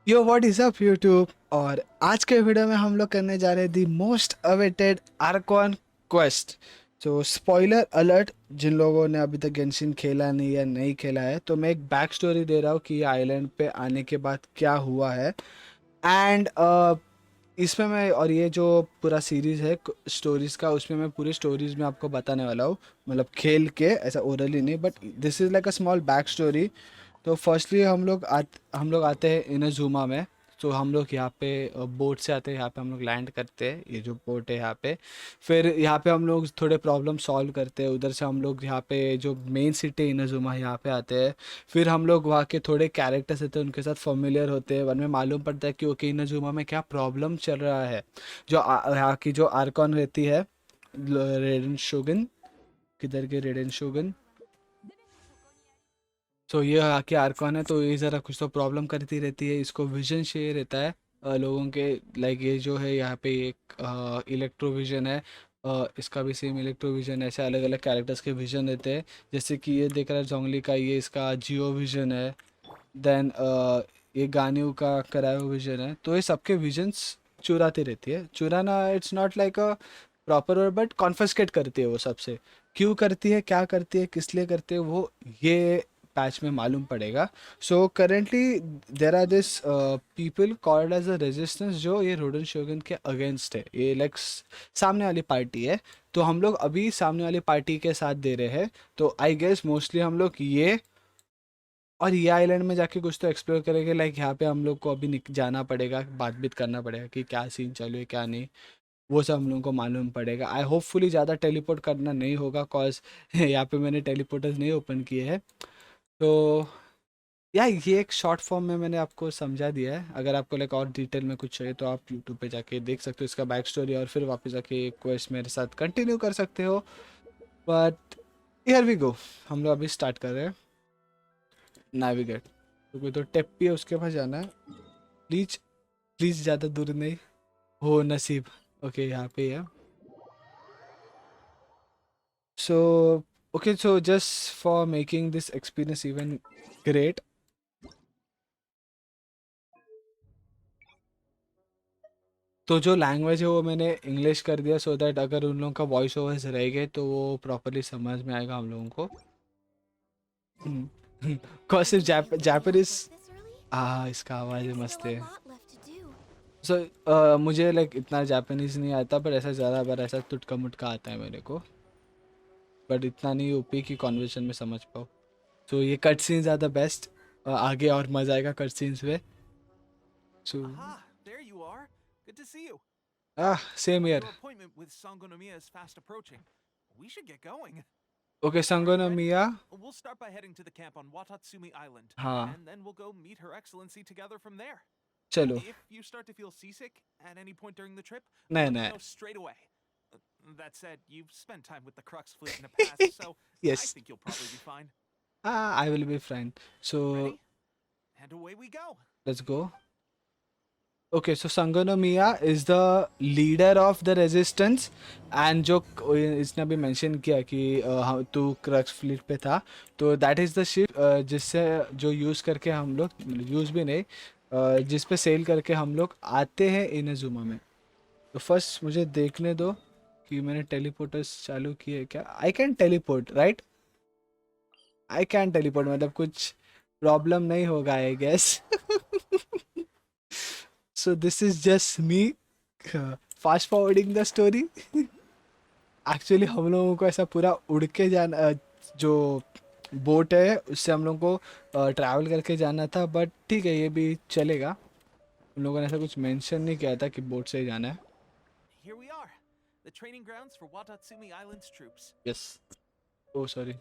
Yo what is up YouTube. और आज के वीडियो में हम लोग करने जा रहे हैं the most awaited Arcon quest. तो स्पॉइलर अलर्ट, जिन लोगों ने अभी तक गेंशिन खेला नहीं या नहीं खेला है, तो मैं एक बैक स्टोरी दे रहा हूँ कि ये आइलैंड पे आने के बाद क्या हुआ है। एंड इसमें मैं, और ये जो पूरा सीरीज़ है स्टोरीज़ का, उसमें मैं पूरी स्टोरीज़ में आपको बताने वाला हूँ, मतलब खेल के, ऐसा ओरली नहीं, but this is like a small back story. तो फर्स्टली हम लोग आते हैं इनजुमा में। तो हम लोग यहाँ पे बोट से आते हैं, यहाँ पे हम लोग लैंड करते हैं, ये जो बोट है यहाँ पे। फिर यहाँ पे हम लोग थोड़े प्रॉब्लम सॉल्व करते हैं, उधर से हम लोग यहाँ पे जो मेन सिटी है इनजुमा, यहाँ पे आते हैं। फिर हम लोग वहाँ के थोड़े कैरेक्टर्स होते हैं, उनके साथ फेमिलियर होते हैं, बाद में मालूम पड़ता है कि ओके इनजुमा में क्या प्रॉब्लम चल रहा है। जो यहाँ की जो आर्कॉन रहती है, रेडन शोगन, किधर के रेडन शोगन। सो ये आके आर्कॉन है, तो ये ज़रा कुछ तो प्रॉब्लम करती रहती है, इसको विजन चाहिए रहता है लोगों के। लाइक ये जो है यहाँ पे एक इलेक्ट्रोविजन है, इसका भी सेम इलेक्ट्रोविजन, ऐसे अलग अलग कैरेक्टर्स के विजन रहते हैं। जैसे कि ये देख रहा है जोंगली का, ये इसका जियो विजन है। देन ये गानियों का करायो विजन है। तो ये सबके विजन्स चुराती रहती है। चुराना it's not like a proper word, but confiscate करती है वो सबसे। क्यों करती है, क्या करती है, किस लिए करती है, वो ये पैच में मालूम पड़ेगा। So currently there are this people called as a resistance, जो ये रोडन शोगन के अगेंस्ट है। ये लाइक सामने वाली पार्टी है। तो हम लोग अभी सामने वाली पार्टी के साथ दे रहे हैं। तो आई गेस मोस्टली हम लोग ये और ये आइलैंड में जाके कुछ तो एक्सप्लोर करेंगे। लाइक यहाँ पे हम लोग को अभी जाना पड़ेगा, बात भी करना पड़ेगा कि क्या सीन चालू है क्या नहीं। वो सब हम लोगों को मालूम पड़ेगा। आई होपफुली ज़्यादा टेलीपोर्ट करना नहीं होगा, कॉज यहाँ पे मैंने टेलीपोर्टर्स नहीं ओपन किए हैं। तो यार ये एक शॉर्ट फॉर्म में मैंने आपको समझा दिया है। अगर आपको लाइक और डिटेल में कुछ चाहिए तो आप यूट्यूब पे जाके देख सकते हो इसका बैक स्टोरी, और फिर वापस जाके क्वेस्ट मेरे साथ कंटिन्यू कर सकते हो। बट हियर वी गो, हम लोग अभी स्टार्ट कर रहे हैं नेविगेट। तो कोई तो टेप्पी है, उसके पास जाना है। प्लीज, प्लीज ज़्यादा दूर नहीं हो नसीब। ओके यहाँ पे है। So okay, so just for making this experience even great, तो जो लैंग्वेज है वो मैंने इंग्लिश कर दिया, सो दैट अगर उन लोगों का वॉइस ओवर्स रह गए तो वो प्रॉपरली समझ में आएगा हम लोगों को। कौन सिर्फ जापानीज। हाँ, इसका आवाज़ मस्त है। सो मुझे लाइक इतना जापानीज नहीं आता, पर ऐसा ज़्यादा बार ऐसा तुटका मुटका आता है मेरे को। बट इतना नहीं ओपी कि कॉन्वर्सेशन में समझ पाओ। तो ये cut scenes are the best. आगे और मज़ा आएगा कट सीन्स में। So Aha, there you are. Good to see you. Same year. Your appointment with Sangonomiya is fast approaching. We should get going. Okay, Are you Sangono ready? Miya. We'll start by heading to the camp on Watatsumi Island, हाँ, and then we'll go meet Her Excellency together from there. चलो। If you start to feel seasick at any point during the trip, नहीं let me नहीं। know straight away. Uh, That said, you've spent time with the Crux fleet in the past, so I yes, think you'll probably be fine. I will be fine. So Ready? And away we go. Let's go. Okay, so Sangonomiya is the leader of the resistance. And जो इसने अभी mention किया कि तू crux fleet पे था, तो that is the ship जिससे जो यूज़ करके हम लोग, यूज़ भी नहीं, जिस पे सेल करके हम लोग आते हैं इनजुमा में। तो फर्स्ट मुझे देखने दो कि मैंने टेलीपोर्टर्स चालू किए क्या। I can teleport right, I can teleport, मतलब कुछ प्रॉब्लम नहीं होगा I guess. So this is just me fast forwarding the story. Actually हम लोगों को ऐसा पूरा उड़ के जाना, जो बोट है उससे हम लोगों को ट्रैवल करके जाना था, बट ठीक है ये भी चलेगा। उन लोगों ने ऐसा कुछ मेंशन नहीं किया था कि बोट से ही जाना है। Here we are, the training grounds for Watatsumi Island's troops. Yes. Oh sorry.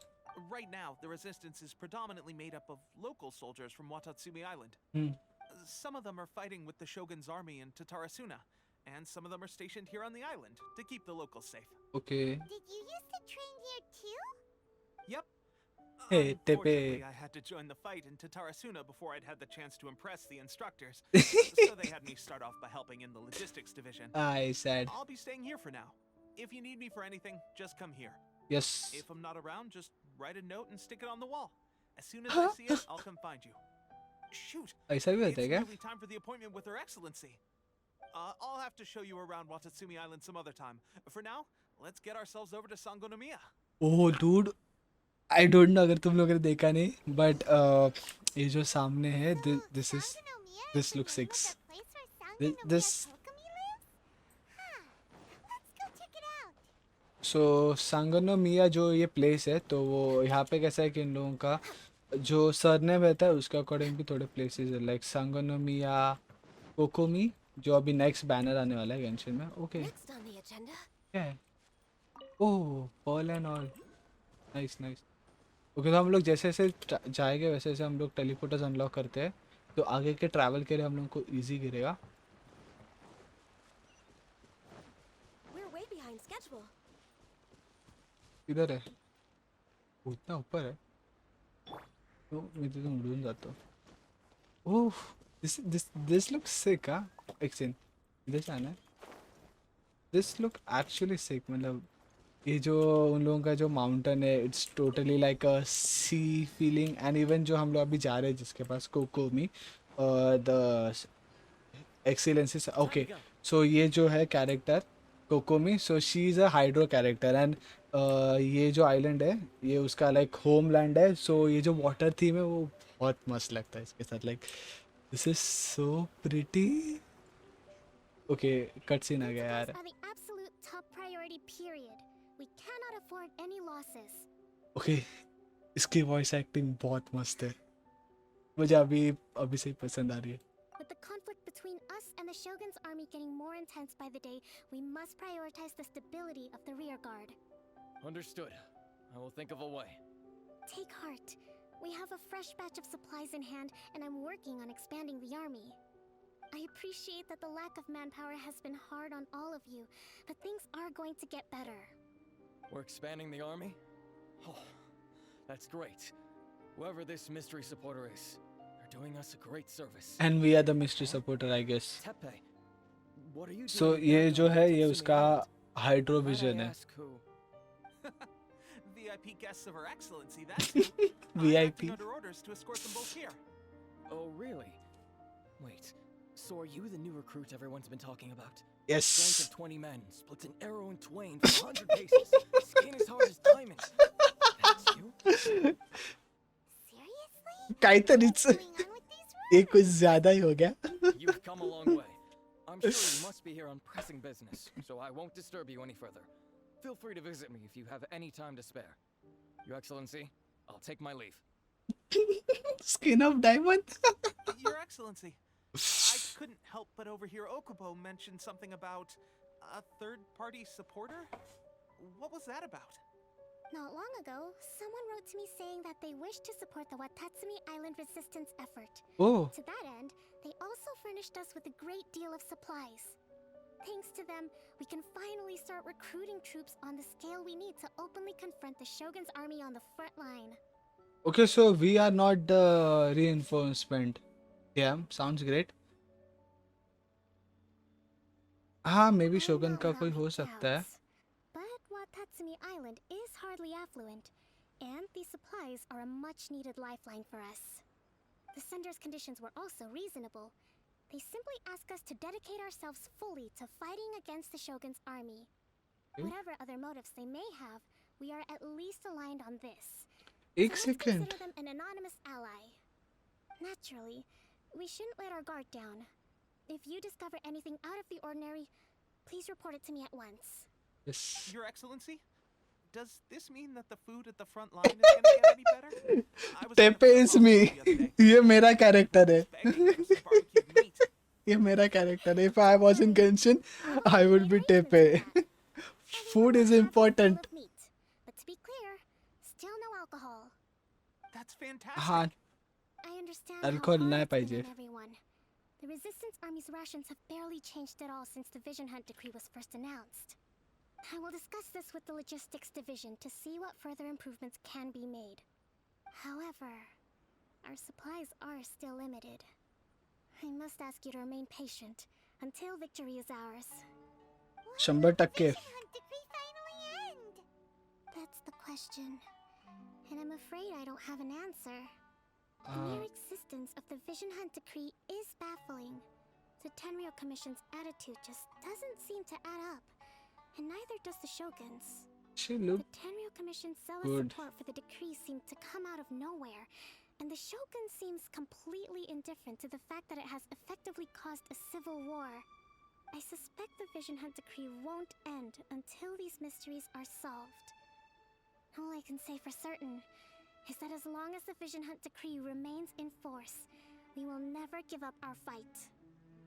Right now, the resistance is predominantly made up of local soldiers from Watatsumi Island. Hmm. Some of them are fighting with the Shogun's army in Tatarasuna, and some of them are stationed here on the island to keep the locals safe. Okay. Did you used to train here too? Yep. Hey Teppei. Unfortunately, I had to join the fight in Tatarasuna before I'd had the chance to impress the instructors, so they had me start off by helping in the logistics division. I sad. I'll be staying here for now. If you need me for anything, just come here. Yes. If I'm not around, just write a note and stick it on the wall. As soon as I see it, I'll come find you. shoot. ऐसा भी होता It's है क्या? nearly time for the appointment with Her Excellency. I'll have to show you around Watatsumi Island some other time. For now, let's get ourselves over to Sangonomiya. Oh dude, I don't know अगर तुम लोगों ने देखा नहीं, but ये जो सामने है, So, this is Sangonomiya is this the look name of six the place where Sangonomiya this Kokomi lives? Huh. Let's go check it out. सो सांगनो मिया जो ये प्लेस है, तो वो यहाँ पे कैसा है कि इन लोगों का जो सरनेम रहता है उसके अकॉर्डिंग भी थोड़े प्लेसेस है, लाइक सांगनो मिया कोकोमी, जो अभी नेक्स्ट बैनर आने वाला है गेंशिन में। Okay Next on the agenda, क्या है? Oh pearl and all, nice nice. Okay तो हम लोग जैसे जैसे जाएंगे वैसे जैसे हम लोग टेलीपोर्टर्स अनलॉक करते हैं, तो आगे के ट्रैवल के लिए हम लोग को ईजी गिरेगा। we're way behind schedule. इधर है, उतना ऊपर है तो मैं तो ढूंढ जाता हूँ। ओह दिस लुक सिक। हाँ एक सेकंड, इधर से आना है। दिस लुक एक्चुअली सिक, मतलब ये जो उन लोगों का जो माउंटेन है, it's totally like a sea feeling. And even जो हम लोग अभी जा रहे हैं जिसके पास कोकोमी द एक्सीलेंसेस, ओके सो ये जो है character Kokomi, so she is a hydro character. And ये जो आइलैंड है ये उसका लाइक होम लैंड है। सो ये जो वाटर थीम है वो बहुत मस्त लगता है इसके साथ, like this is so pretty. Okay cut scene आ गया Principals यार। are the absolute top priority, period. We cannot afford any losses. Okay इसकी वॉइस एक्टिंग बहुत मस्त है, मुझे अभी अभी से ही पसंद आ रही है। With the conflict between us and the Shogun's army getting more intense by the day, we must prioritize the stability of the rear guard. Understood. I will think of a way. Take heart. We have a fresh batch of supplies in hand, and I'm working on expanding the army. I appreciate that the lack of manpower has been hard on all of you, but things are going to get better. We're expanding the army? Oh, that's great. Whoever this mystery supporter is, they're doing us a great service. And we are the mystery supporter I guess. Tepe, what are you so doing ये back जो on है ये Tatsumi उसका Island? Hydro Might I vision है। ask who? VIP guests of Her Excellency, that's who. I'm VIP. acting under orders to escort them both here. Oh, really? Wait, so are you the new recruit everyone's been talking about? Strength yes of 20 men, splits an arrow in twain from 100 paces, skin as hard as diamonds. That's you? Seriously? काहीतरीच What's going on with these ये rumors? कुछ ज्यादा ही हो गया। You've come a long way. I'm sure you must be here on pressing business, so I won't disturb you any further. Feel free to visit me if you have any time to spare. Your Excellency, I'll take my leave. Skin of diamond. Your Excellency, I couldn't help but overhear Okubo mention something about a third-party supporter. What was that about? Not long ago, someone wrote to me saying that they wish to support the Watatsumi Island resistance effort. Oh To that end, they also furnished us with a great deal of supplies. Thanks to them, we can finally start recruiting troops on the scale we need to openly confront the Shogun's army on the front line. Okay so we are not the reinforcement. Yeah sounds great. हाँ maybe I Shogun know का about कोई my हो सकता है। doubts, but Watatsumi Island is hardly affluent, and these supplies are a much-needed lifeline for us. The sender's conditions were also reasonable. They simply ask us to dedicate ourselves fully to fighting against the Shogun's army. Okay. Whatever other motives they may have, we are at least aligned on this. एक So let's second, consider them an anonymous ally. Naturally, we shouldn't let our guard down. If you discover anything out of the ordinary, please report it to me at once. Yes Your Excellency, does this mean that the food at the front line is going to get any better? I was टेपे gonna is cook me. the other day. ये मेरा character है। Begging for some barbecued meat. ये मेरा character है। If I was in Genshin I would be टेपे। Food is important. But to be clear, still no alcohol. That's fantastic. हाँ I understand Alcohol how नहीं hard it's been पाहिजे। on everyone. The Resistance Army's rations have barely changed at all since the Vision Hunt decree was first announced. I will discuss this with the Logistics Division to see what further improvements can be made. However, our supplies are still limited. I must ask you to remain patient until victory is ours. 100%। Hunt decree finally end? That's the question. And I'm afraid I don't have an answer. The mere existence of the Vision Hunt Decree is baffling. The Tenryou Commission's attitude just doesn't seem to add up, and neither does the Shogun's. She The looked Tenryou Commission's zealous good. support for the decree seemed to come out of nowhere, and the Shogun seems completely indifferent to the fact that it has effectively caused a civil war. I suspect the Vision Hunt Decree won't end until these mysteries are solved. All I can say for certain is that as long as the Vision Hunt Decree remains in force, we will never give up our fight.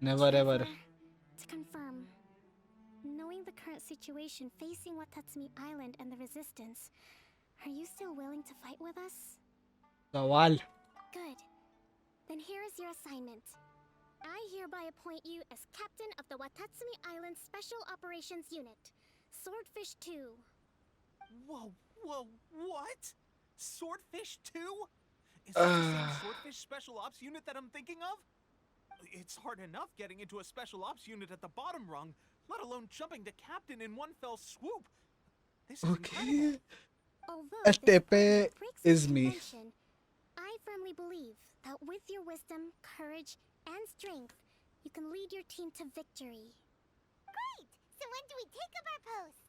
Never ever. To confirm, knowing the current situation facing Watatsumi Island and the Resistance, are you still willing to fight with us? सवाल. Good. Then here is your assignment. I hereby appoint you as captain of the Watatsumi Island Special Operations Unit, Swordfish 2. Whoa, what? Swordfish 2? Is this the same Swordfish Special Ops unit that I'm thinking of? It's hard enough getting into a Special Ops unit at the bottom rung, let alone jumping to captain in one fell swoop. This is incredible. Okay. Although A this tepe appointment breaks with is me. convention, I firmly believe that with your wisdom, courage, and strength, you can lead your team to victory. Great! So when do we take up our post?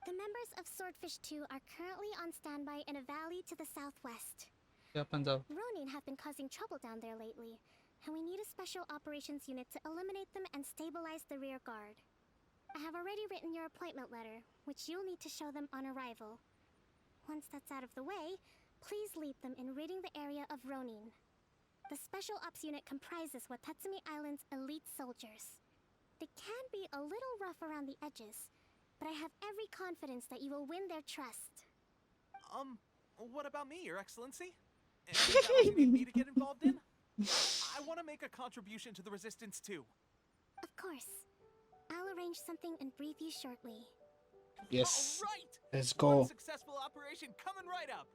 The members of Swordfish 2 are currently on standby in a valley to the southwest. क्या Punjab? Ronin have been causing trouble down there lately, and we need a special operations unit to eliminate them and stabilize the rear guard. I have already written your appointment letter, which you'll need to show them on arrival. Once that's out of the way, please lead them in ridding the area of Ronin. The Special Ops unit comprises Watatsumi Island's elite soldiers. They can be a little rough around the edges, but I have every confidence that you will win their trust. What about me, Your Excellency? Any battles you need me to get involved in? I want to make a contribution to the Resistance too. Of course. I'll arrange something and brief you shortly. Yes. All right. Let's One go. successful operation coming right up.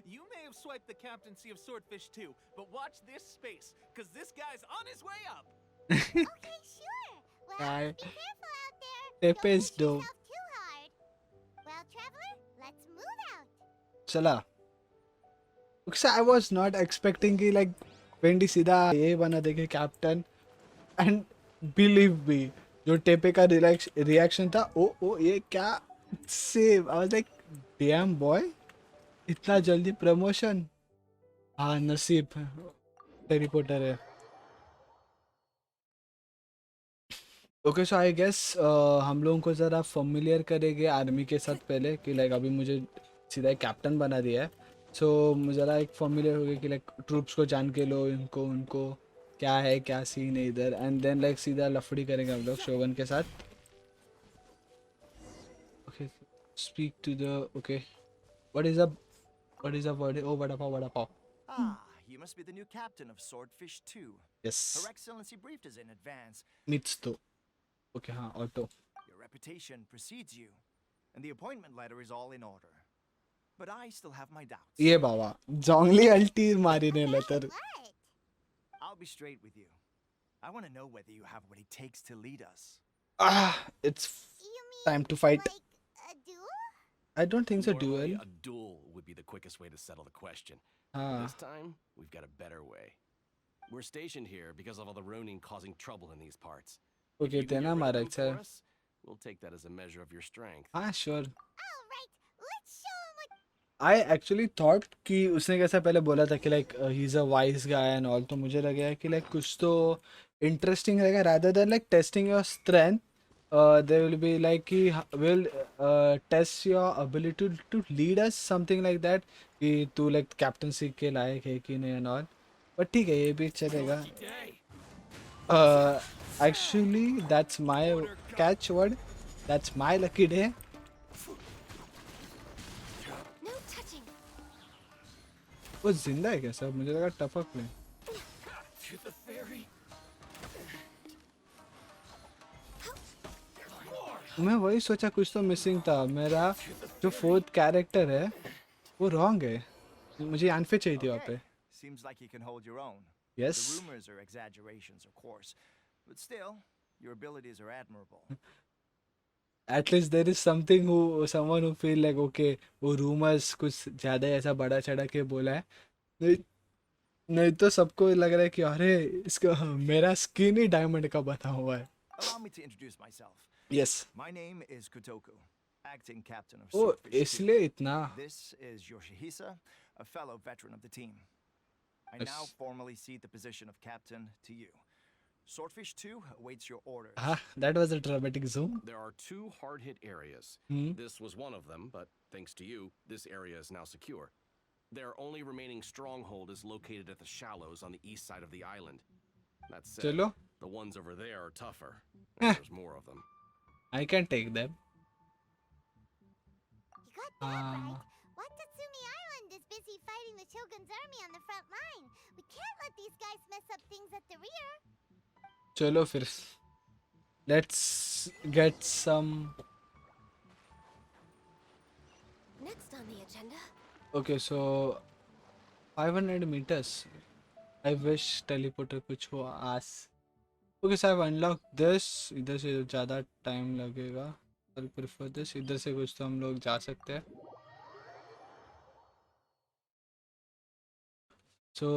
You may have swiped the captaincy of Swordfish 2, but watch this space, because this guy's on his way up. Okay, sure. Well, Bye. be careful out there. Tepe Don't is push dope. yourself too hard. Well, traveler, let's move out. चला. Because I was not expecting कि like Wendy सीधा ये बना देखे captain, and believe me, जो टेपे का reaction था, ओ ये क्या save. I was like, damn boy, इतना जल्दी प्रमोशन. हाँ नसीब टेलीपोर्टर है. ओके सो आई गेस हम लोगों को ज़रा फमिलियर करेंगे आर्मी के साथ पहले कि लाइक अभी मुझे सीधा एक कैप्टन बना दिया है. सो ज़रा एक फमिलियर हो गया कि लाइक ट्रूप्स को जान के लो, इनको उनको क्या है क्या सीन है इधर, एंड देन लाइक सीधा लफड़ी करेंगे हम लोग शोगन के साथ. Okay speak to the okay what is a word. Oh vada pav. Ah, you must be the new captain of Swordfish 2. Yes Her Excellency briefed us in advance. Meets तो okay हाँ auto. Your reputation precedes you, and the appointment letter is all in order. But I still have my doubts. ये बाबा जोंगली अल्टी मारी ने लतर. What? I'll be straight with you. I want to know whether you have what it takes to lead us. It's You mean time to fight. like a duel? I don't think so. Normally, Duel. a duel would be the quickest way to settle the question. हाँ. This time, we've got a better way. We're stationed here because of all the Ronin causing trouble in these parts. If Okay, you can तेना get rid of मारा them अच्छा. for us, we'll take that as a measure of your strength. हाँ sure. All right, let's show him what. I actually thought कि उसने कैसा पहले बोला था कि like he's a wise guy and all, तो मुझे लगा कि like कुछ तो interesting रहेगा rather than like testing your strength. There will be like कि will test your ability to lead us, something like that, कि तू like captaincy के लायक है कि नहीं and all. But ठीक है ये भी चलेगा. Actually that's my catchword. That's my lucky day. No touching. वो जिंदा है क्या सर? मुझे लगा टपक में. To the ferry. मैं वही सोचा कुछ तो मिसिंग था. मेरा जो फोर्थ कैरेक्टर है वो रॉन्ग है. मुझे यानफे चाहिए थी वहाँ पे. Seems like you can hold your own. Yes. The rumors are exaggerations, of course. But still, your abilities are admirable. At least there is something someone who feel like okay वो rumors कुछ ज़्यादा ऐसा बड़ा चढ़ा के बोला है. नहीं तो सबको लग रहा है कि अरे इसका मेरा स्किन ही डायमंड का बना हुआ है। Allow me to introduce myself. Yes. My name is Kotoku, acting captain of oh Swordfish 2. इसलिए इतना। This is Yoshihisa, a fellow veteran of the team. I now yes. formally cede the position of captain to you. Swordfish 2 awaits your orders. हाँ, that was a dramatic zoom. There are two hard-hit areas. Hmm. This was one of them, but thanks to you, this area is now secure. Their only remaining stronghold is located at the shallows on the east side of the island. That said, चलो, the ones over there are tougher, and there's more of them. I can take them. You got that right. Watatsumi Island is busy fighting the Shogun's army on the front line. We can't let these guys mess up things at the rear. चलो फिर let's get some. Next on the agenda. Okay, so 500 meters. I wish teleporter कुछ हो आस. Okay, so I've unlocked this. इधर से ज़्यादा time लगेगा. I'll prefer this. इधर से कुछ तो हम लोग जा सकते हैं. So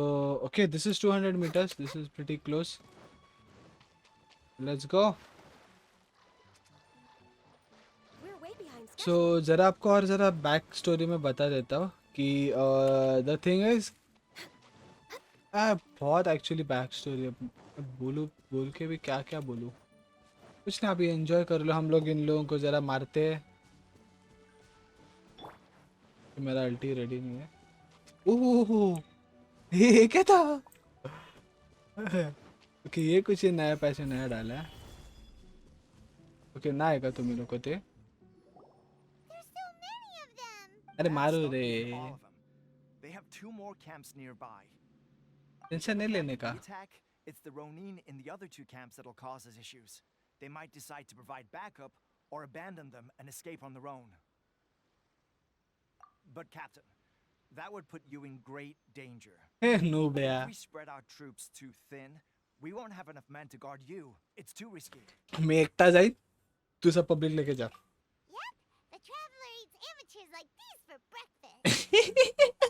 okay, this is 200 meters. This is pretty close. Let's go. We're way behind schedule. So ज़रा आपको और ज़रा बैक स्टोरी में बता देता हूँ कि द थिंग इज बहुत एक्चुअली बैक स्टोरी है. बोल के भी क्या क्या बोलूँ. कुछ ना, अभी एंजॉय कर लो. हम लोग इन लोगों को ज़रा मारते हैं. मेरा अल्टी रेडी नहीं है. ओह ये क्या था. ओके ये कुछ ये नया पैसे नया डाला है. ओके ना आएगा तुम लोग को ते. There's so many of them. अरे That's मारो not रे. even all of them. They have 2 more camps nearby. Tension नहीं लेने का. The attack, it's the Ronin in the other 2 camps that'll cause us issues. They might decide to provide backup or abandon them and escape on their own. But Captain, that would put you in great danger. Noob है If यार. we spread our troops too thin, we won't have enough men to guard you. It's too risky. मैं एकटा जाई, तू सब public लेके जा. Yep, the traveler eats amateurs like these for breakfast.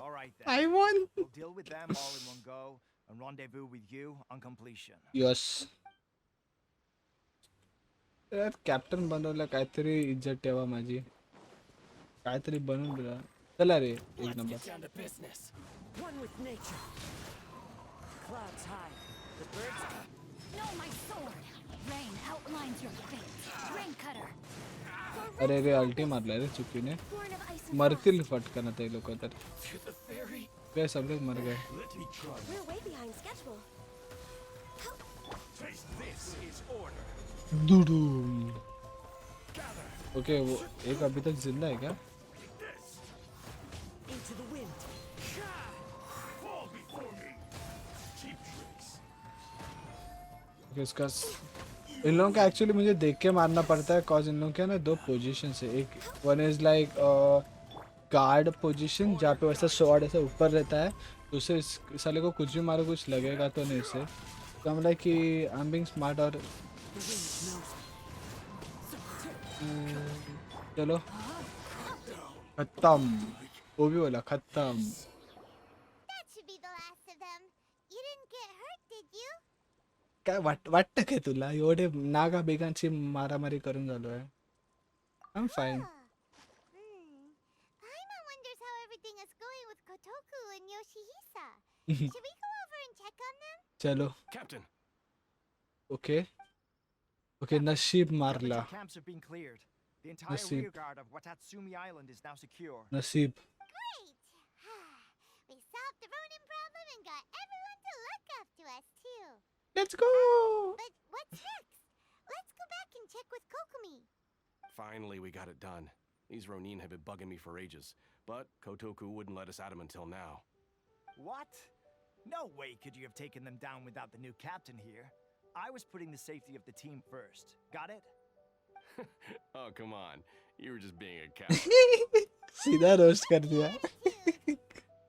All right then. I won. We'll deal with them all in one go and rendezvous with you on completion. Yes. यार captain बनवलं काहीतरी इज्जत ठेवा माझी. काहीतरी बनवून दिला. चला रे एक number. Down to business. One with nature. Clouds high. The birds. No, my sword! Rain outlines your fate. Rain cutter. अरे रे अल्टी मारला रे चुकीने. Born of ice and मरतील फटकन आता ये लोक तर. Through the fairy. काय सब लोग मर गए. frost. We're way behind schedule. दुडूम. ओके वो एक अभी तक जिंदा है क्या. Into the wind. ओके इसका इन लोगों का एक्चुअली मुझे देख के मारना पड़ता है. कॉज इन लोगों के ना 2 पोजीशन है. एक one is like guard position जहाँ पे वैसा स्वॉर्ड ऐसा ऊपर रहता है. दूसरे इस साले को कुछ भी मारो कुछ लगेगा तो नहीं इससे. तो हम लाइक कि आई एम बीइंग स्मार्ट. और चलो खत्म. वो भी बोला खत्म. That should be the last of them. You didn't get hurt, did you? काय वाटतं काय तुला एवढे नागा बेगांची मारामारी करून झालो आहे. I am fine. Paimon wonders how everything is going with Kotoku and Yoshihisa. Should we go over and check on them? चलो. Captain, ओके ओके नशीब The मारला. other 2 camps have been cleared. The entire Nasib. rearguard of Watatsumi Island is now secure. नसीब. Great! We solved the Ronin problem and got everyone to look after us, too. Let's go. But what's next? Let's go back and check with Kokumi. finally we got it done. These Ronin have been bugging me for ages, but Kotoku wouldn't let us at him until now. What? No way could you have taken them down without the new captain here. I was putting the safety of the team first. Got it? Oh, come on. You were just being a coward. सीधा roast कर दिया.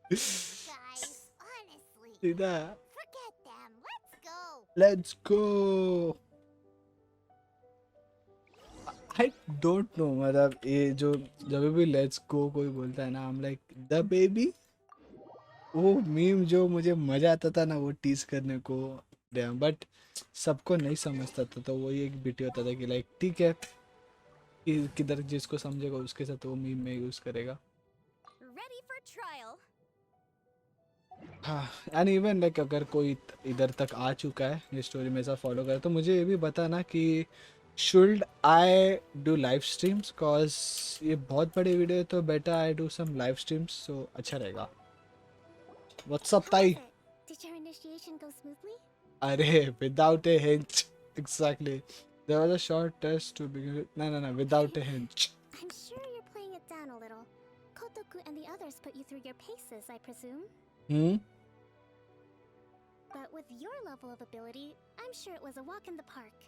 Guys, honestly. सीधा. Forget them. Let's go. Let's go. I don't know मतलब ये जो जब भी let's go कोई बोलता है ना I am like the baby. वो मीम जो मुझे मजा आता था ना वो टीज करने को, बट सबको नहीं समझता था, तो वही एक बिटी होता था कि लाइक ठीक है कि किधर जिसको समझेगा उसके साथ वो मीम में यूज करेगा। Ready for trial. हाँ, एंड इवन लाइक अगर कोई इधर तक आ चुका है ये स्टोरी में ऐसा फॉलो करे, तो मुझे ये भी बताना कि should I do live streams, cause ये बहुत बड़ी वीडियो है, तो better I do some live streams, so अच्छा रहेगा। व्हाट्सअप How ताई? was it? Did your initiation go smoothly? अरे without a hitch, exactly, there was a short test to begin, no, without a hitch. I'm sure you're playing it down a little. Kotoku and the others put you through your paces, I presume. Hmm. But with your level of ability, I'm sure it was a walk in the park.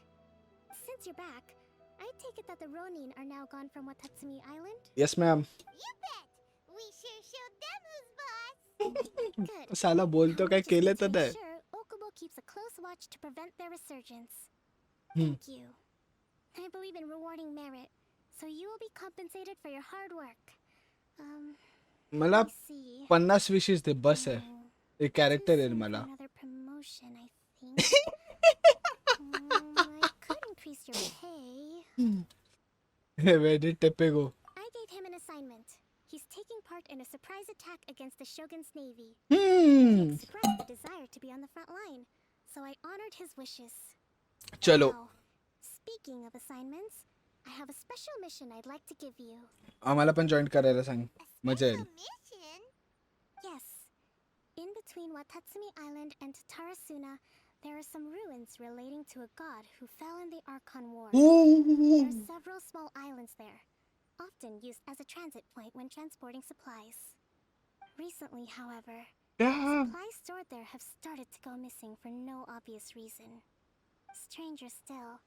Since you're back, I take it that the Ronin are now gone from Watatsumi Island? Yes ma'am. You bet! We sure showed them who's boss! Good. साला बोल तो Now we क्या just केले need to तो make they. sure Okubo keeps a close watch to prevent their resurgence. Hmm. Thank you. I believe in rewarding merit, so you will be compensated for your hard work. मला Let me see. 50 विशेष दे बस है, Oh, एक too character आहे soon for मला। another promotion, I think. I could increase your pay. Where did Tepe go? I gave him an assignment. He's taking part in a surprise attack against the Shogun's navy. He expressed the desire to be on the front line, so I honored his wishes. चलो Now, speaking of assignments, I have a special mission I'd like to give you. आम्हाला पण join करायला सांग, मजा येईल। Mission? Yes. In between Watatsumi Island and Tarasuna, there are some ruins relating to a god who fell in the Archon War. There are several small islands there, often used as a transit point when transporting supplies. Recently, however, supplies stored there have started to go missing for no obvious reason. Stranger still,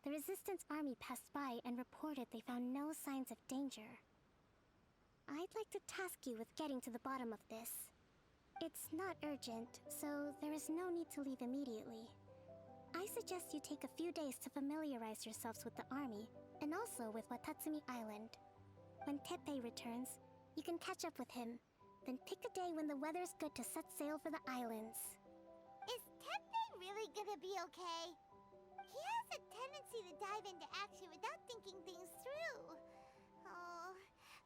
the Resistance army passed by and reported they found no signs of danger. I'd like to task you with getting to the bottom of this. It's not urgent, so there is no need to leave immediately. I suggest you take a few days to familiarize yourselves with the army, and also with Watatsumi Island. When Teppei returns, you can catch up with him. Then pick a day when the weather's good to set sail for the islands. Is Teppei really gonna be okay? He has a tendency to dive into action without thinking things through. Oh,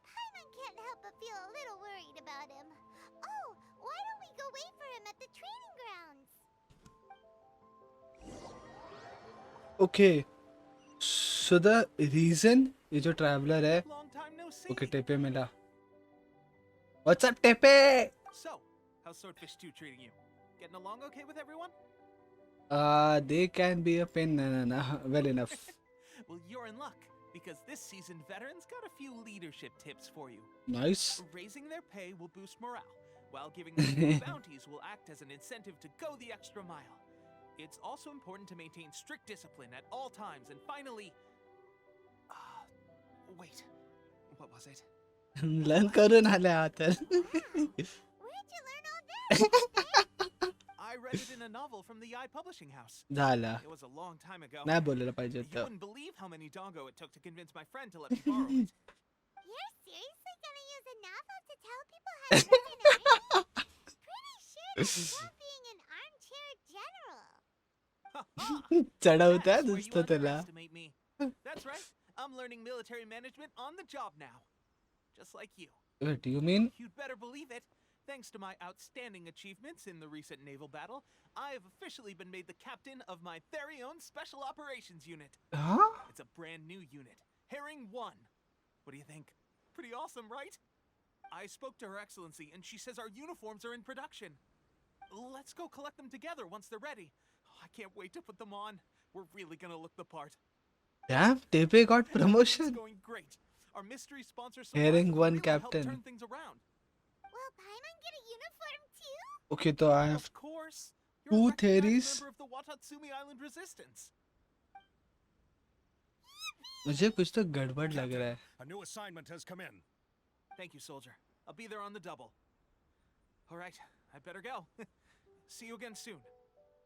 Paimon can't help but feel a little worried about him. Oh, why don't we go wait for him at the training grounds? Okay, so the reason, ये जो traveller है, Long time no see. Okay Teppei मिला। What's up Teppei? So, how's Swordfish 2 treating you? Getting along okay with everyone? They can be a pain, no, well enough. Well, you're in luck, because this seasoned veterans got a few leadership tips for you. Nice. Raising their pay will boost morale, while giving them new bounties will act as an incentive to go the extra mile. It's also important to maintain strict discipline at all times, and finally... wait, what was it? Learn करून आले आता। Where'd you learn all that? I read it in a novel from the Eye Publishing House. झाला, It was a long time ago. नाही बोलायला पाहिजे You होतं। wouldn't believe how many dongo it took to convince my friend to let me borrow it. You're seriously gonna use a novel to tell people how to run an army? Pretty sure that's not being an armchair general. चढवता That's where you नुसतं त्याला। underestimate me. That's right. I'm learning military management on the job now. Just like you. What do you mean? You'd better believe it. Thanks to my outstanding achievements in the recent naval battle, I have officially been made the captain of my very own Special Operations Unit. Huh? It's a brand new unit, Herring 1. What do you think? Pretty awesome, right? I spoke to Her Excellency, and she says our uniforms are in production. Let's go collect them together once they're ready. I can't wait to put them on. We're really gonna look the part. Damn, Tepe got It's promotion. going great. Our mystery sponsor Herring Celeste will 1 really captain. help turn things around. Will Paimon get a uniform too? Okay, तो I have Of course. You're two a recognized theories. member of the Watatsumi Island Resistance. मुझे कुछ तो गड़बड़ लग रहा है। A new assignment has come in. Thank you, soldier. I'll be there on the double. All right, I better go. See you again soon.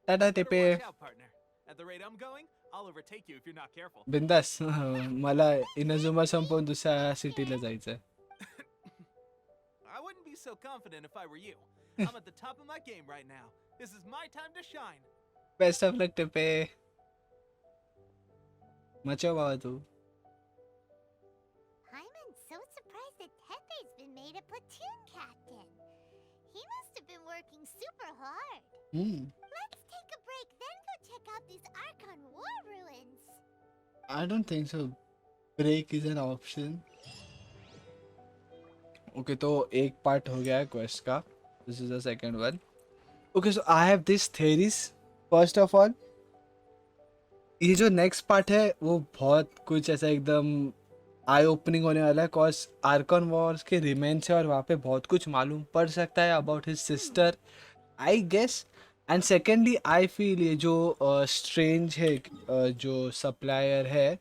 Tata Better टेपे। watch out, partner. At the rate I'm going, I'll overtake you if you're not careful. बिंदास, मला Inazuma संपवून दुसऱ्या सिटीला जायचंय। I wouldn't be so confident if I were you. I'm at the top of my game right now. This is my time to shine. Best of luck Teppei मचो बाबा तू I'm so surprised that Tepe's been made a platoon captain. He must have been working super hard. Let's take a break, then go check out these Archon War ruins. I don't think so. Break is an option. Okay, तो एक part हो गया है quest का. This is the second one. Okay, so I have these theories. First of all, ये जो next part है वो बहुत कुछ ऐसा एकदम आई ओपनिंग होने वाला है कॉज आर्कॉन वॉर्स के रिमेन्स है और वहाँ पे बहुत कुछ मालूम पड़ सकता है about his sister I guess. And secondly I feel ये जो स्ट्रेंज है जो सप्लायर है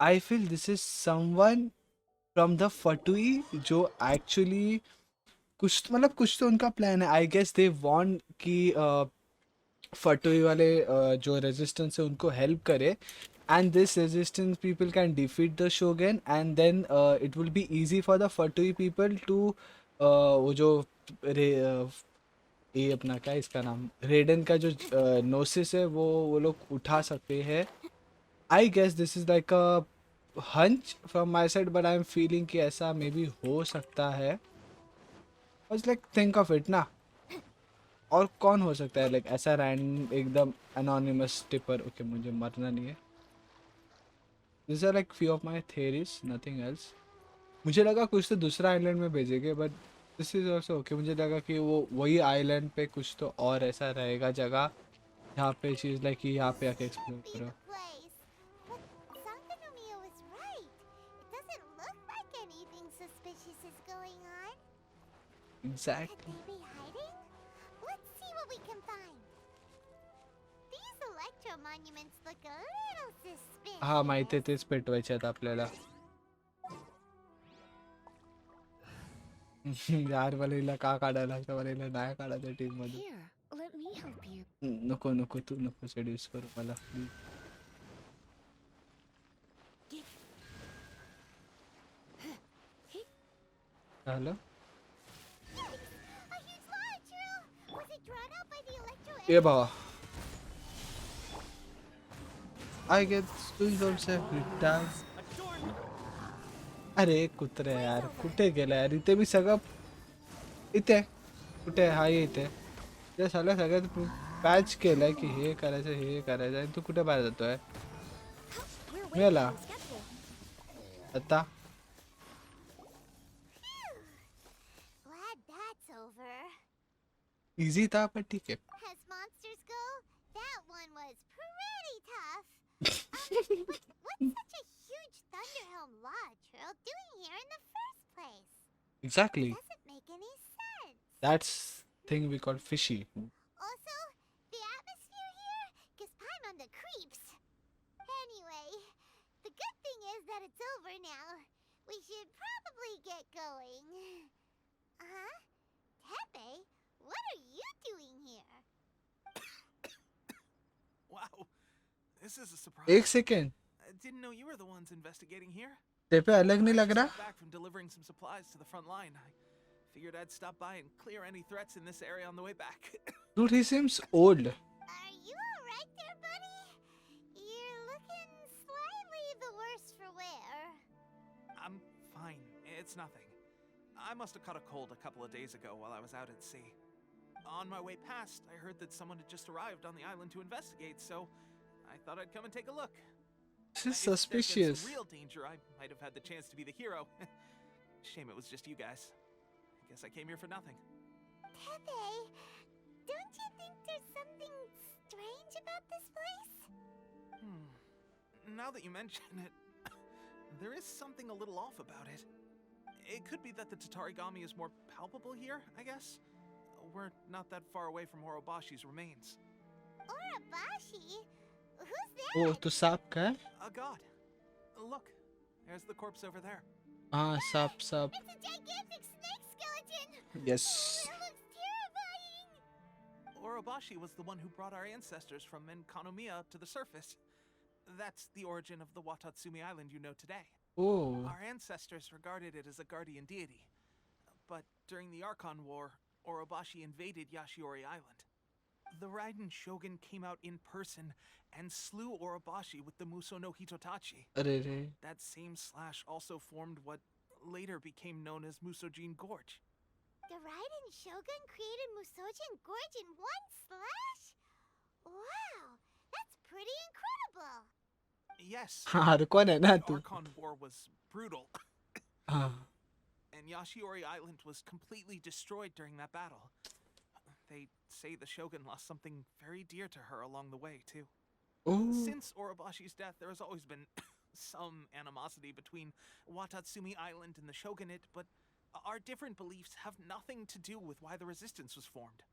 I feel this is someone from the Fatui जो एक्चुअली कुछ मतलब कुछ तो उनका प्लान है. आई गेस दे वांट कि फटुई वाले जो रेजिस्टेंस है उनको हेल्प करे and this resistance people can defeat the shogun and then it will be easy for the fatui people to वो जो ये अपना क्या है इसका नाम रेडन का जो नोसिस है वो लोग उठा सकते हैं. I guess this is like a hunch from my side but I am feeling कि ऐसा मे बी हो सकता है. बस लाइक थिंक ऑफ इट ना. और कौन हो सकता है लाइक ऐसा रैंडम एकदम एनोनिमस टिपर. ओके मुझे मरना नहीं है. These are like few of my theories, nothing else. मुझे लगा कुछ तो दूसरा आइलैंड में भेजेंगे but this is also okay. मुझे लगा कि वो वही आइलैंड पे कुछ तो और ऐसा रहेगा जगह जहाँ पे चीज़ लाइक कि यहाँ पे आके एक्सप्लोर Be करो. the place. But Sankanomiya was right. It doesn't look like anything suspicious is going on. Could Exactly. they be hiding? Let's see what we can find. These electro monuments look a little suspicious. हा माहिती आहे तेच पेटवायचे आहेत आपल्याला. यार मला हिला का काढायला लागतं मला हिला नाही काढायचं टीम मध्ये. Here, let me help you. नको नको तू नको सेड्यूस करू मला please. Hello A huge launcher! Was it drawn out by the electro ये भावा I get goosebumps every time. अरे कुत्रे यार कुठे गेला यार. इथे मी सगळं इथे कुठे हा ये इथे ते सगळं सगळ्यात पॅच केलंय की हे करायचं आणि तू कुठे बाहेर जातोय. We're way मिळाला behind schedule. आता. Glad that's over. इझी था पर ठीक है. As monsters go, that one was pretty tough. But what's such a huge Thunderhelm Lodge Earl doing here in the first place? Exactly. Doesn't make any sense. That's thing we call fishy. Also, the atmosphere here gives Paimon the creeps. Anyway, the good thing is that it's over now. We should probably get going. Huh? Tepe, what are you doing here? Wow, this is a surprise. एक second I didn't know you were the ones investigating here. ते पे अलग नहीं लग I just रहा. got back from delivering some supplies to the front line. I figured I'd stop by and clear any threats in this area on the way back. Dude, he seems old. Are you alright there, buddy? You're looking slightly the worse for wear. I'm fine. It's nothing. I must have caught a cold a couple of days ago while I was out at sea. On my way past, I heard that someone had just arrived on the island to investigate, so I thought I'd come and take a look. This is If there's been suspicious. some real danger, I might have had the chance to be the hero. Shame it was just you guys. I guess I came here for nothing. Tepe, don't you think there's something strange about this place? Now that you mention it, there is something a little off about it. It could be that the Tatarigami is more palpable here, I guess. We're not that far away from Horobashi's remains. Orabashi? Who's that? Oh, तो सांप का है? A god. Look, there's the corpse over there. हाँ सांप सांप. It's a gigantic snake skeleton! Yes. It looks terrifying! Orobashi was the one who brought our ancestors from Enkanomiya to the surface. That's the origin of the Watatsumi Island you know today. Oh. Our ancestors regarded it as a guardian deity. But during the Archon War, Orobashi invaded Yashiori Island. The Raiden Shogun came out in person and slew Orobashi with the Muso no Hitotachi. अरे रे That same slash also formed what later became known as Musojin Gorge. The Raiden Shogun created Musojin Gorge in one slash? Wow, that's pretty incredible. Yes, Arcon है ना the तू Archon War was brutal, हाँ and Yashiori Island was completely destroyed during that battle. They say the Shogun lost something very dear to her along the way, too. Oh Since Orobashi's death, there has always been some animosity between Watatsumi Island and the Shogunate, but our different beliefs have nothing to do with why the resistance was formed.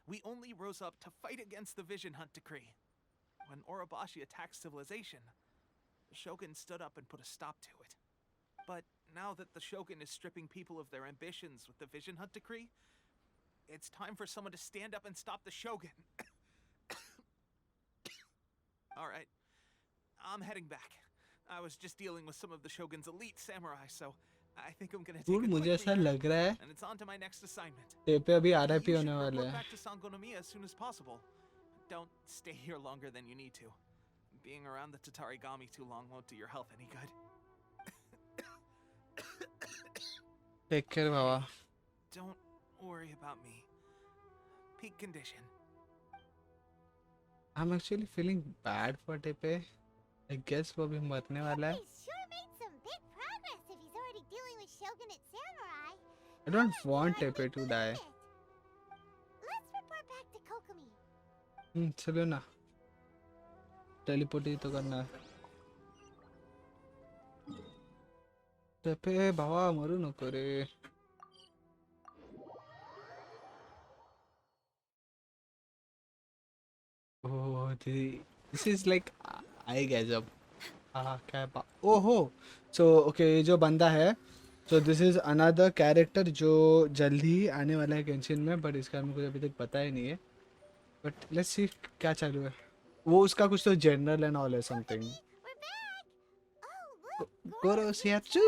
We only rose up to fight against the Vision Hunt Decree. When Orobashi attacked civilization, the Shogun stood up and put a stop to it. But now that the Shogun is stripping people of their ambitions with the Vision Hunt Decree, it's time for someone to stand up and stop the Shogun. Alright, I'm heading back. I was just dealing with some of the Shogun's elite samurai, so I think I'm gonna take Dude, a मुझे quick ऐसा breather, लग रहा है and it's on to my next assignment. टेपे अभी RIP You होने should वाला report है back to Sangonomiya as soon as possible. Don't stay here longer than you need to. Being around the Tatarigami too long won't do your health any good. Take care बाबा Don't worry about me. Peak condition. I'm actually feeling bad for टेपे I guess वो भी मरने वाला है He sure made some big progress if he's already dealing with Shogunate samurai. I don't How want hard टेपे we to believe die it. Let's report back to Kokomi. चलो ना teleport ही तो करना है टेपे बाबा मरू नको रे Oh, this is like I guess up. क्या है ओहो सो ओके ये जो बंदा है सो दिस इज अनदर कैरेक्टर जो जल्द ही आने वाला है गेंशिन में बट इसका मुझे अभी तक पता ही नहीं है बट लेट्स सी क्या चालू है वो उसका कुछ तो जनरल एंड ऑल है something We're back. Oh, look. गोरोस याचू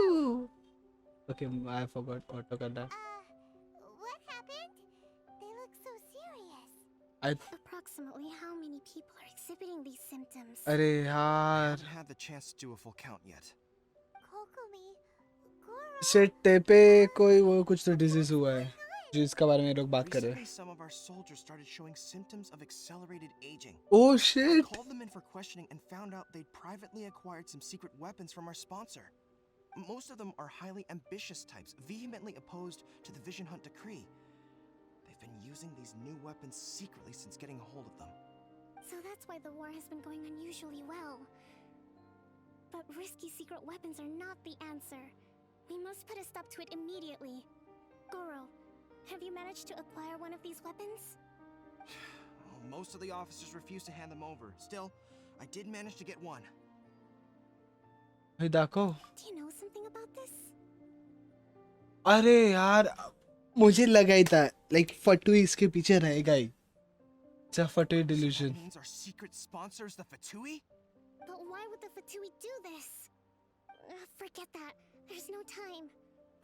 ओके आई फॉरगॉट ऑटो करना What happened? They look so serious. I Approximately how many people are exhibiting these symptoms? अरे I यार haven't had the chance to do a full count yet. Kokomi, Goro. से टेपे कोई वो कुछ तो disease हुआ है जिसके बारे में लोग बात कर रहे Recently, हैं some of our soldiers started showing symptoms of accelerated aging. Oh I shit called them in for questioning and found out they'd privately acquired some secret weapons from our sponsor. Most of them are highly ambitious types, vehemently opposed to the Vision Hunt Decree. They've been using these new weapons secretly since getting a hold of them. So that's why the war has been going unusually well. But risky secret weapons are not the answer. We must put a stop to it immediately. Goro, have you managed to acquire one of these weapons? Well, most of the officers refused to hand them over. Still, I did manage to get one. भाई देखो Do you know something about this? अरे यार मुझे लगा ही था like फटू इसके पीछे रहेगा ही it's a Fatui So delusion that means our secret sponsor is the Fatui? But why would the Fatui do this? Forget that. There's no time.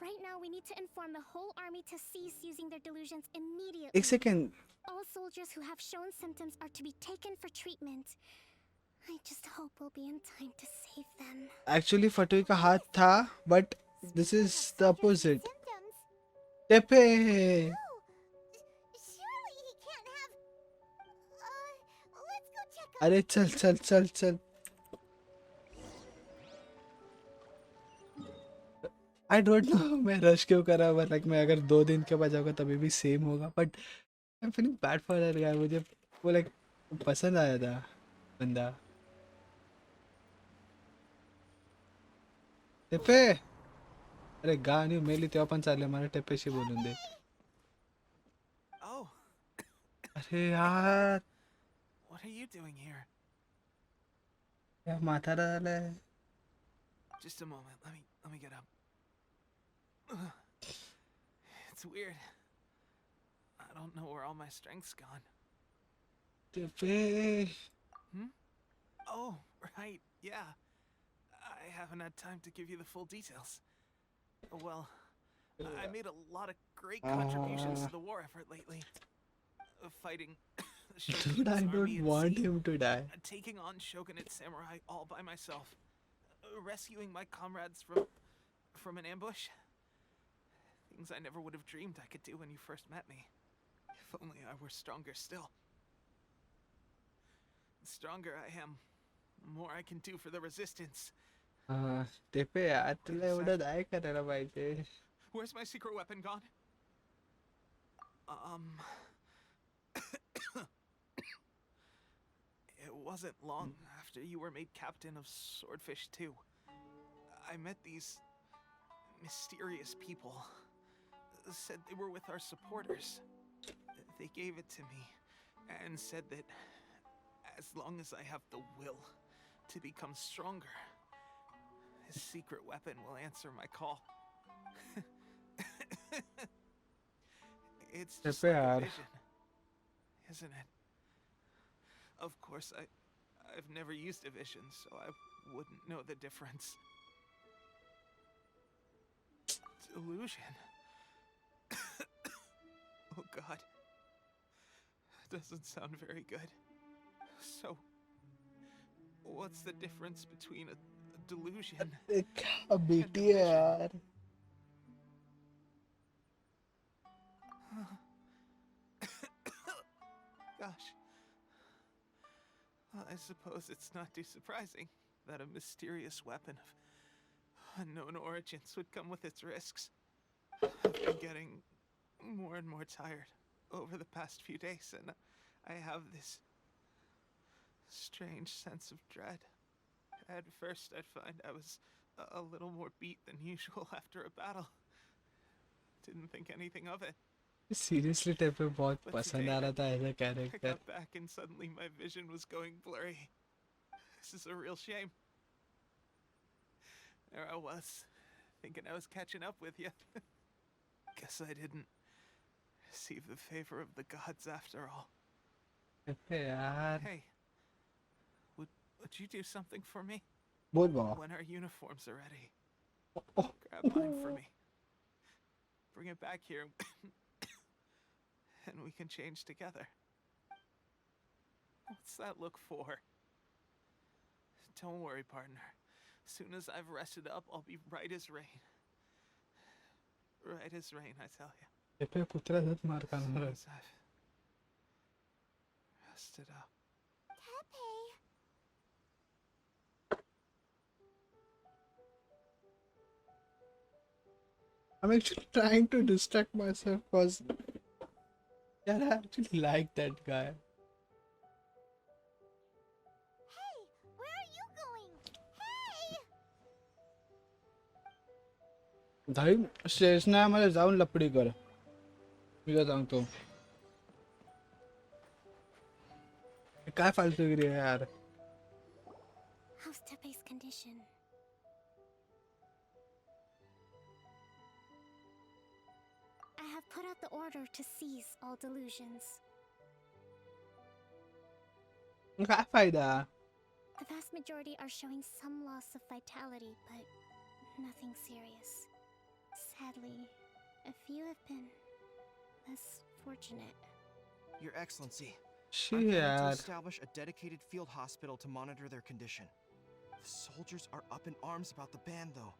Right now, we need to inform the whole army to cease using their delusions immediately. एक second All soldiers who have shown symptoms are to be taken for treatment. I just hope we'll be in time to save them. Actually Fatui का हाथ था but this is the opposite Symptoms. Teppei Oh, surely he can't have. Let's go check out. अरे चल चल चल चल I don't know मैं rush क्यों कर रहा हूँ लाइक मैं अगर 2 दिन के बाद जाऊंगा तभी भी सेम होगा but I am feeling bad for that guy मुझे वो लाइक पसंद आया था बंदा टेपे अरे गाणी मेली तेव्हा पण चालले मला टेपेशी बोलून दे Oh, अरे यार what are you doing here? या म्हातारा झालाय Just a moment. Let me get up. It's weird. I don't know where all my strength's gone. टेपे Oh, right. Yeah. I haven't had time to give you the full details. Well, I made a lot of great contributions to the war effort lately. Fighting the Dude, I Shogun's army don't at want sea, him to die. taking on Shogunate samurai all by myself, rescuing my comrades from an ambush. Things I never would have dreamed I could do when you first met me. If only I were stronger still. The stronger I am, the more I can do for the resistance. ते पे यार तुला एवढं नाही करायला पाहिजे. Where's my secret weapon gone? It wasn't long after you were made captain of Swordfish 2. I met these mysterious people. Said they were with our supporters. They gave it to me and said that as long as I have the will to become stronger, his secret weapon will answer my call. It's just like a vision, isn't it? Of course, I've never used a vision, so I wouldn't know the difference. Delusion. Oh God. Doesn't sound very good. So, what's the difference between a delusion? क्या बेटी है यार. Gosh. Well, I suppose it's not too surprising that a mysterious weapon of unknown origins would come with its risks. I've been getting more and more tired over the past few days, and I have this strange sense of dread. At first, I'd find I was a little more beat than usual after a battle. Didn't think anything of it. Seriously, तेरे पे बहुत But पसंद today, आ रहा था ऐसा I character. got back and suddenly my vision was going blurry. This is a real shame. There I was, thinking I was catching up with you. Guess I didn't receive the favor of the gods after all. यार Hey, would you do something for me? बोल बाबा. When our uniforms are ready, grab mine for me. Bring it back here, and we can change together. What's that look for? Don't worry, partner. As soon as I've rested up, I'll be right as rain. Right as rain, I tell you. तेरे पे पुत्रा दत्त मार As खाना soon रहा. as I've rested up. Tepe. I'm actually trying to distract myself because yeah, I actually like that guy. Hey, where are you going? Hey! भाई station आहे मला जाऊन लपडी कर. मी काय सांगतो. काय फालतूगिरी आहे यार. How's Tepe's condition? I have put out the order to seize all delusions. काय फायदा. The vast majority are showing some loss of vitality, but nothing serious. Sadly, a few have been less fortunate. Your Excellency, she I'm planning to यार. establish a dedicated field hospital to monitor their condition. The soldiers are up in arms about the ban, though.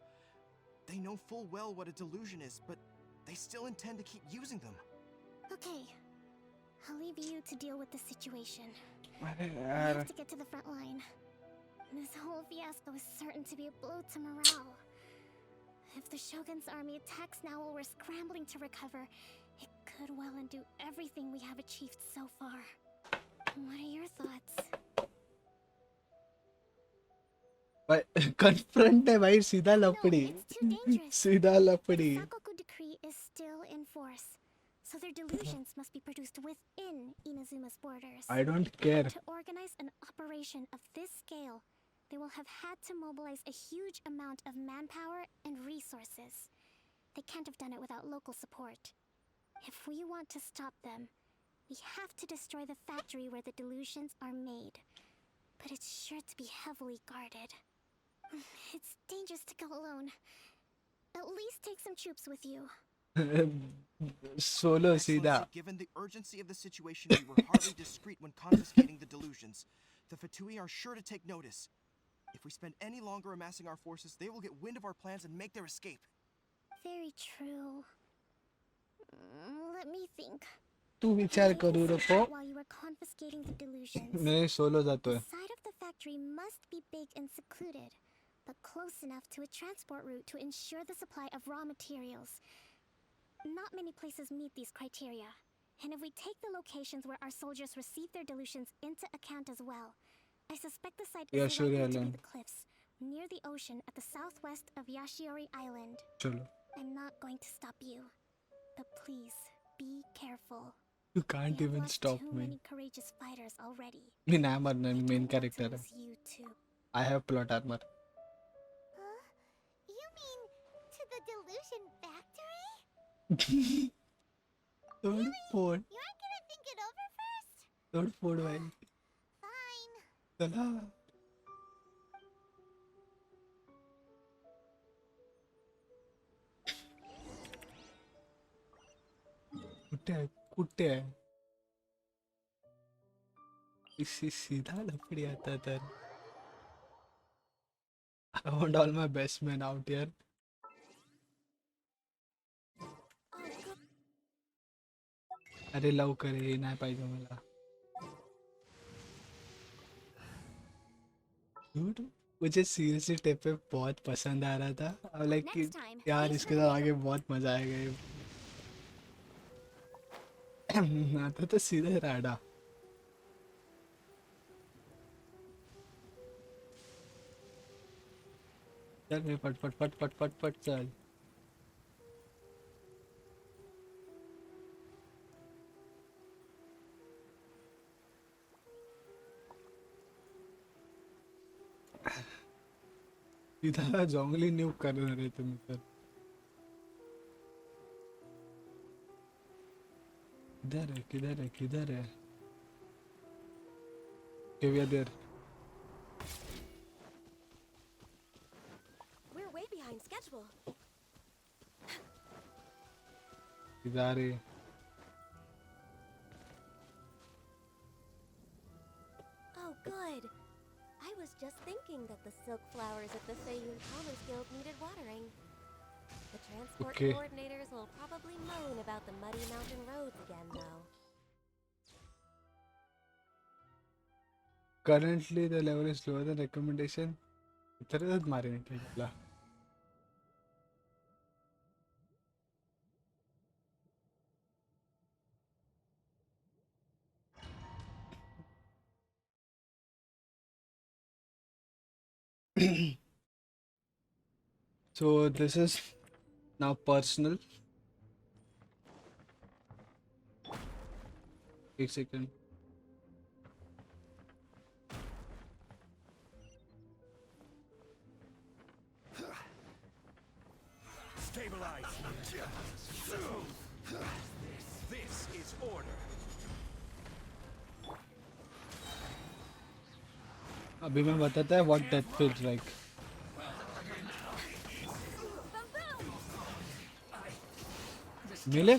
They know full well what a delusion is, but they still intend to keep using them. Okay, I'll leave you to deal with the situation. अरे We यार. have to get to the front line. This whole fiasco is certain to be a blow to morale. If the Shogun's army attacks now while we're scrambling to recover, it could well undo everything we have achieved so far. What are your thoughts? भाई confront है भाई सीधा No, लपड़ी. it's too dangerous. सीधा The लपड़ी. Sakoku decree is still in force, so their delusions must be produced within Inazuma's borders. I don't care. To organize an operation of this scale, they will have had to mobilize a huge amount of manpower and resources. They can't have done it without local support. If we want to stop them, we have to destroy the factory where the delusions are made. But it's sure to be heavily guarded. It's dangerous to go alone. At least take some troops with you. Solo सीधा. Excellency, given the urgency of the situation, we were hardly discreet when confiscating the delusions. The Fatui are sure to take notice. If we spend any longer amassing our forces, they will get wind of our plans and make their escape. Very true. Let me think. तू विचार करू नको. While you were confiscating the delusions, मैं solo जातो the है. side of the factory must be big and secluded, but close enough to a transport route to ensure the supply of raw materials. Not many places meet these criteria, and if we take the locations where our soldiers receive their delusions into account as well, I suspect the site is Yashiri likely to be Island. the cliffs near the ocean at the southwest of Yashiori Island. चलो. I'm not going to stop you, but please be careful. You We can't have even lost stop too me. many courageous fighters already. मैं ना मरना I don't main want character to है. lose you too. I have plot armor. Huh? You mean to the delusion factory? Third fort. You aren't gonna think it over first? Third fort भाई. Fine. चला. कुट्टे है. इसी सीधा लपड़ी आता था. I want all my best men out here. अरे लवकर ये नाही पाहिजे मला. Dude, मुझे सीरियसली टेप पे बहुत पसंद आ रहा था. अब लाइक कि Next time, यार be इसके sure साथ to आगे बहुत मजा आएगा ये. आता तो सीधे राडा. चल मैं फट फट फट फट फट फट चल. सीधा जंगली न्यू कर रहे तुम इधर. किधर है किधर है किधर है. Okay, we are there. We're way behind schedule. किधर है. Oh, good. I was just thinking that the silk flowers at the Feiyun Commerce Guild needed watering. The transport Okay. coordinators will probably moan about the muddy mountain roads again, though. Currently the level is lower than recommendation. इधर मारे नहीं क्या बोला. So this is now personal. एक second. Stabilize. This is order. अभी मैं बताता है what death feels like. मिले?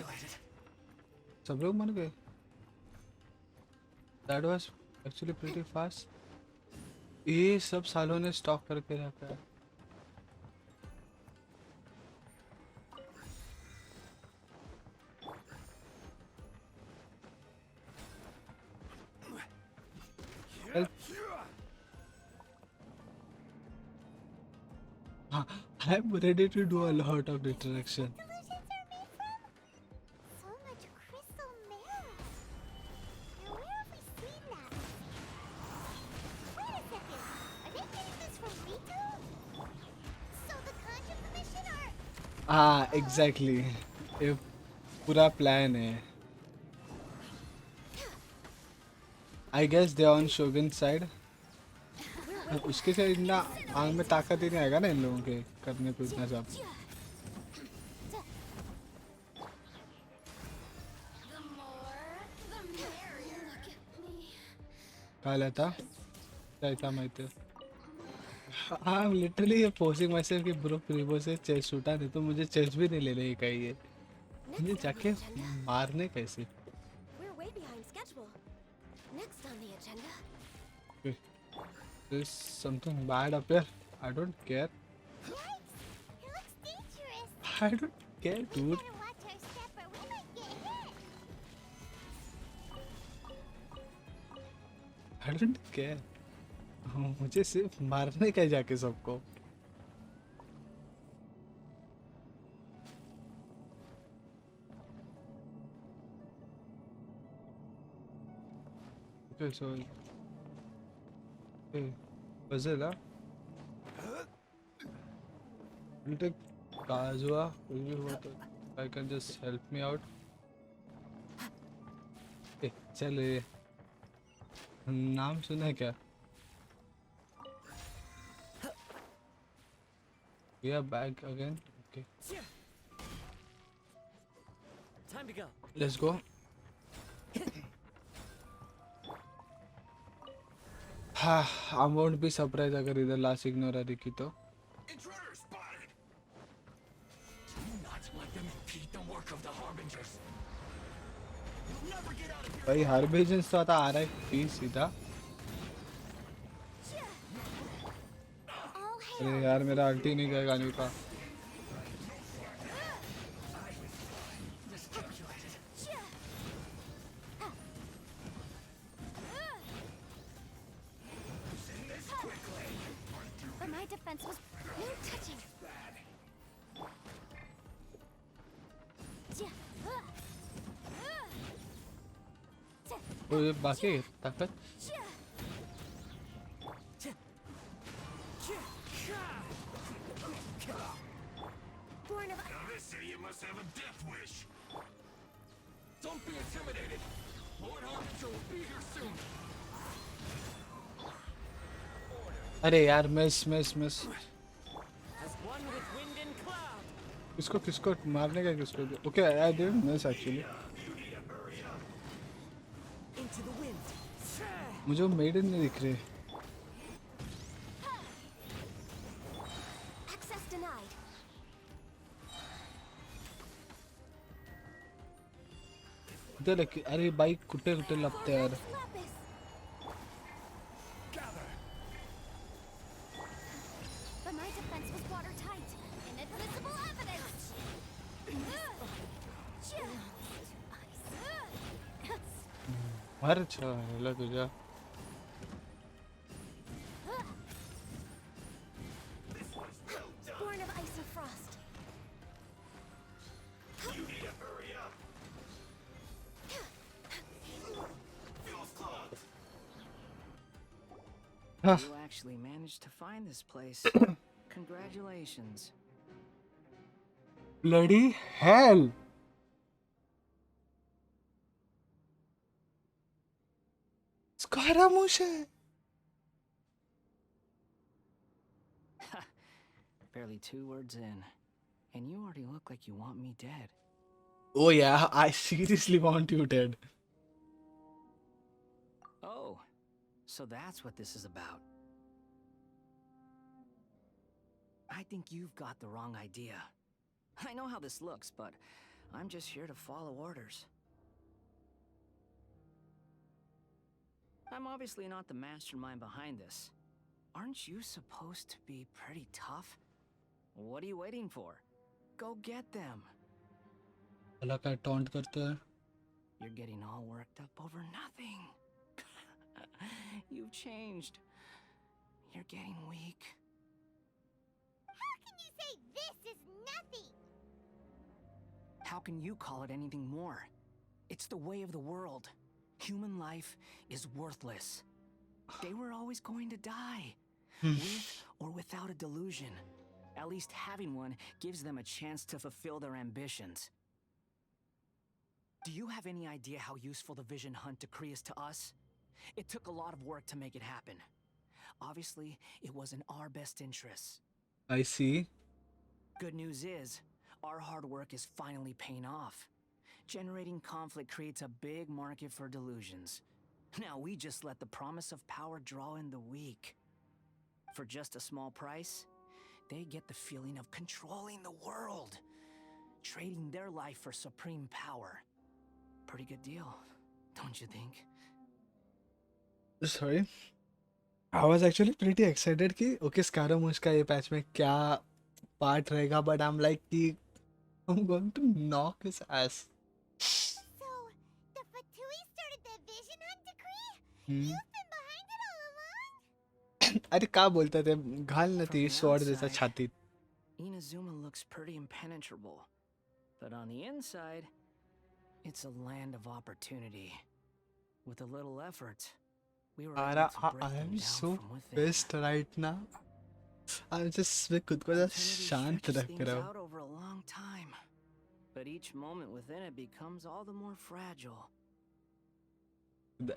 सब लोग मर गए. That was actually pretty fast. ये सब सालों ने स्टॉक करके रखा है. I'm ready to do a lot of interaction. Delusions are made from? So much crystal mirrors. Now where have we seen that? Wait a second. Are they getting this from Rito? So the Contra Commission are... हाँ exactly. ये पूरा plan है. I guess they are on Shogun's side. उसके side ना आग में ताकत ही नहीं आएगा ना इन लोगों के करने को इतना सब. काय आता काय था माहिती है. I'm literally forcing myself कि ब्रो प्रीवो से चेस्ट उठा नहीं तो मुझे चेस्ट भी नहीं लेने का ये. ये Next on जाके the agenda. मारने कैसे? We're way behind schedule. Next on the agenda. Okay. There's something bad up here. I don't care. Yikes! It looks dangerous. I don't care, We dude. better watch our step or we might get hit. I don't care. मुझे सिर्फ मारने का है जाके सबको. Okay, so hey, puzzle, huh? Will take Kazuha. Will be what? I can just help me out. Hey, चल ये नाम सुना है क्या? We are back again. Okay, Time to go. let's go. I won't be surprised अगर इधर last ignore आ रही तो. Intruder spotted! Do not let them impede the work of the Harbingers. You'll never get out of here. भाई हार्बिजन्स तो आता आ रहा है piece सीधा. All अरे hail. यार मेरा अल्टी नहीं गया गाने का. But my defense was no touching. वो ये बाकी ताकत. Born of Now this idiot must have a death wish. Don't be intimidated. Lord Harbinger will be here soon. अरे यार miss. As one with wind and cloud. किसको मारने का किसको? Okay, I didn't miss actually. Into the wind. मुझे वो maiden नहीं दिख रहे. Access denied. इधर अरे भाई कुत्ते लगते हैं यार. Lapis. But my defense was watertight. Inadmissible evidence. मार अच्छा हेला तुझा. Born of ice and frost. हाँ. You actually managed to find this place. Congratulations. Bloody hell. Scaramouche. Barely 2 words in, and you already look like you want me dead. Oh yeah, I seriously want you dead. Oh, so that's what this is about. I think you've got the wrong idea. I know how this looks, but I'm just here to follow orders. I'm obviously not the mastermind behind this. Aren't you supposed to be pretty tough? What are you waiting for? Go get them. भला क्या taunt करता है? You're getting all worked up over nothing. You've changed. You're getting weak. How can you say this is nothing? How can you call it anything more? It's the way of the world. Human life is worthless. They were always going to die. With or without a delusion. At least having one gives them a chance to fulfill their ambitions. Do you have any idea how useful the Vision Hunt decree is to us? It took a lot of work to make it happen. Obviously, it was in our best interests. I see. Good news is, our hard work is finally paying off. Generating conflict creates a big market for delusions. Now we just let the promise of power draw in the weak. For just a small price, they get the feeling of controlling the world. trading their life for supreme power. Pretty good deal, don't you think? Sorry. I was actually pretty excited कि okay Scaramouche का ये patch में क्या part रहेगा, but I'm like कि I'm going to knock his ass. So, the Fatui started the Vision Hunt decree? Hmm. You've been behind it all along? अरे क्या बोलते थे, घाल न From थी the sword जैसा outside, छाती. Inazuma looks pretty impenetrable. But on the inside, it's a land of opportunity. With a little effort, we were able to break I them am down so from within. pissed right now. I'm just मैं खुद को just Opportunity शांत stretches रख things रहा हूँ. out over a long time. But each moment within it becomes all the more fragile.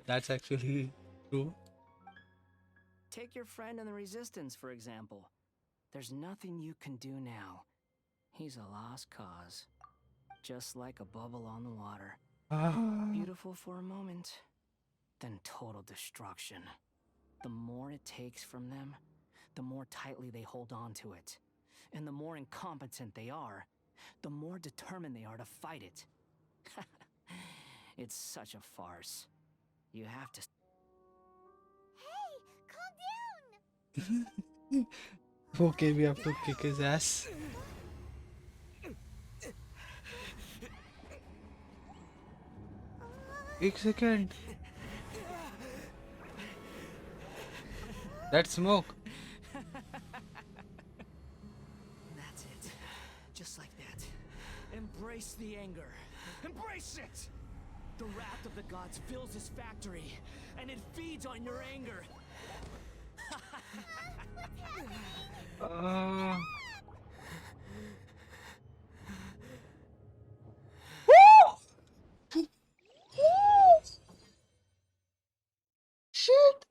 That's actually true. Take your friend in the Resistance, for example. There's nothing you can do now. He's a lost cause. Just like a bubble on the water. Beautiful for a moment, then total destruction. The more it takes from them, the more tightly they hold on to it. And the more incompetent they are, the more determined they are to fight it. It's such a farce. You have to... Hey, calm down! Okay, we have to kick his ass. एक second. That smoke. That's it. Just like that. Embrace the anger. Embrace it! The wrath of the gods fills this factory, and it feeds on your anger. Shit.